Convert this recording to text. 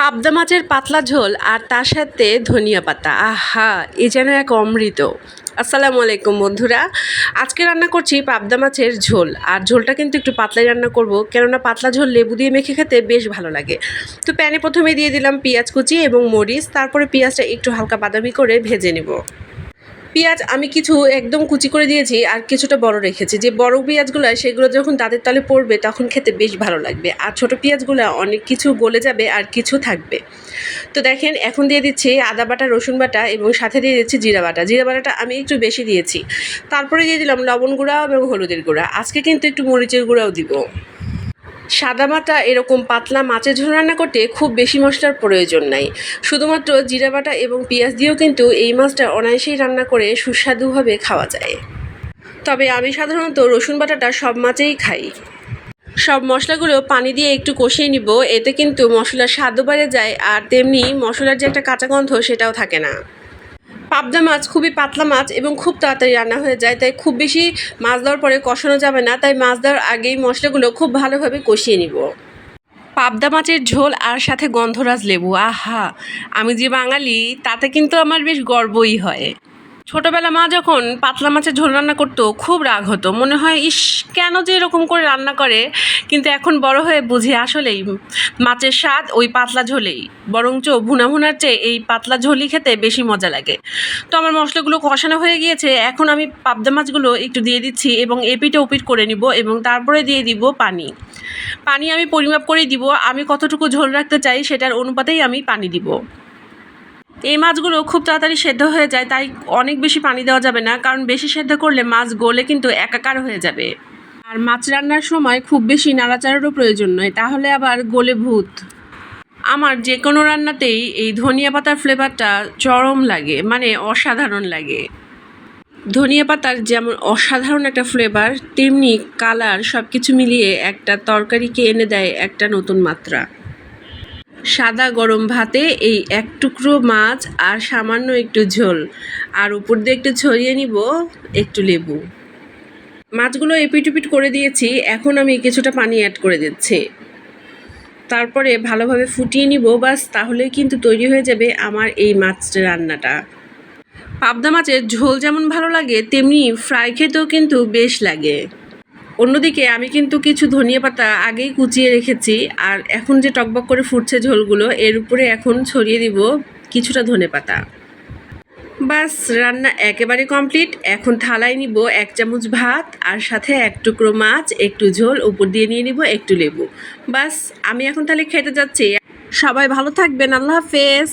পাবদা মাছের পাতলা ঝোল আর তার সাথে ধনিয়া পাতা, আহা এ যেন এক অমৃত। আসসালামু আলাইকুম বন্ধুরা, আজকে রান্না করছি পাবদা মাছের ঝোল। আর ঝোলটা কিন্তু একটু পাতলাই রান্না করব, কেননা পাতলা ঝোল লেবু দিয়ে মেখে খেতে বেশ ভালো লাগে। তো প্যানে প্রথমে দিয়ে দিলাম পেঁয়াজ কুচি এবং মরিচ, তারপরে পেঁয়াজটা একটু হালকা বাদামি করে ভেজে নেব। পেঁয়াজ আমি কিছু একদম কুচি করে দিয়েছি আর কিছুটা বড় রেখেছি। যে বড় পেঁয়াজগুলো সেগুলো যখন দাঁতের তলে পড়বে তখন খেতে বেশ ভালো লাগবে, আর ছোট পেঁয়াজগুলো অনেক কিছু গলে যাবে আর কিছু থাকবে। তো দেখেন এখন দিয়ে দিচ্ছি আদা বাটা, রসুন বাটা এবং সাথে দিয়ে দিচ্ছি জিরা বাটা। জিরা বাটাটা আমি একটু বেশি দিয়েছি। তারপরে দিয়ে দিলাম লবণ গুঁড়া এবং হলুদের গুঁড়া, আজকে কিন্তু একটু মরিচের গুঁড়াও দিব। সাদামাটা এরকম পাতলা মাছের ঝোল রান্না করতে খুব বেশি মশলার প্রয়োজন নাই, শুধুমাত্র জিরা বাটা এবং পেঁয়াজ দিয়েও কিন্তু এই মাছটা অনায়াসেই রান্না করে সুস্বাদুভাবে খাওয়া যায়। তবে আমি সাধারণত রসুন বাটাটা সব মাছেই খাই। সব মশলাগুলো পানি দিয়ে একটু কষিয়ে নিব, এতে কিন্তু মশলার স্বাদও বেড়ে যায় আর তেমনি মশলার যে একটা কাঁচা গন্ধ সেটাও থাকে না। পাবদা মাছ খুবই পাতলা মাছ এবং খুব তাড়াতাড়ি রান্না হয়ে যায়, তাই খুব বেশি মাছ দেওয়ার পরে কষানো যাবে না, তাই মাছ দেওয়ার আগেই মশলাগুলো খুব ভালোভাবে কষিয়ে নিব। পাবদা মাছের ঝোল আর সাথে গন্ধরাজ লেবু, আহা আমি যে বাঙালি তাতে কিন্তু আমার বেশ গর্বই হয়। ছোটবেলা মা যখন পাতলা মাছের ঝোল রান্না করতো খুব রাগ হতো, মনে হয় ইস কেন যে এরকম করে রান্না করে। কিন্তু এখন বড় হয়ে বুঝি আসলেই মাছের স্বাদ ওই পাতলা ঝোলেই, বরঞ্চ ভুনা ভুনার চেয়ে এই পাতলা ঝোলই খেতে বেশি মজা লাগে। তো আমার মশলাগুলো কষানো হয়ে গিয়েছে, এখন আমি পাবদা মাছগুলো একটু দিয়ে দিচ্ছি এবং এপিটে ওপিট করে নিব এবং তারপরে দিয়ে দিব পানি। পানি আমি পরিমাপ করেই দিব, আমি কতটুকু ঝোল রাখতে চাই সেটার অনুপাতেই আমি পানি দিব। এই মাছগুলো খুব তাড়াতাড়ি সেদ্ধ হয়ে যায়, তাই অনেক বেশি পানি দেওয়া যাবে না, কারণ বেশি সেদ্ধ করলে মাছ গলে কিন্তু একাকার হয়ে যাবে। আর মাছ রান্নার সময় খুব বেশি নাড়াচাড়ারও প্রয়োজন নয়, তাহলে আবার গলে ভূত। আমার যে কোনো রান্নাতেই এই ধনিয়া পাতার ফ্লেভারটা চরম লাগে, মানে অসাধারণ লাগে। ধনিয়া পাতার যেমন অসাধারণ একটা ফ্লেভার, তেমনি কালার, সব কিছু মিলিয়ে একটা তরকারিকে এনে দেয় একটা নতুন মাত্রা। সাদা গরম ভাতে এই এক টুকরো মাছ আর সামান্য একটু ঝোল, আর উপর দিয়ে একটু ছড়িয়ে নিব একটু লেবু। মাছগুলো এপিট করে দিয়েছি, এখন আমি কিছুটা পানি অ্যাড করে দিচ্ছি। তারপরে ভালোভাবে ফুটিয়ে নিব, বাস তাহলেই কিন্তু তৈরি হয়ে যাবে আমার এই মাছ রান্নাটা। পাবদা মাছের ঝোল যেমন ভালো লাগে, তেমনি ফ্রাই খেতেও কিন্তু বেশ লাগে। অন্যদিকে আমি কিন্তু কিছু ধনিয়া পাতা আগেই কুচিয়ে রেখেছি, আর এখন যে টকবক করে ফুটছে ঝোলগুলো, এর উপরে এখন ছড়িয়ে দিব কিছুটা ধনেপাতা। বাস রান্না একেবারে কমপ্লিট। এখন থালায় নিব 1 চামচ ভাত আর সাথে 1 টুকরো মাছ, একটু ঝোল, উপর দিয়ে নিয়ে নিব একটু লেবু। বাস আমি এখন তাহলে খেতে যাচ্ছি। সবাই ভালো থাকবেন, আল্লাহ হাফেজ।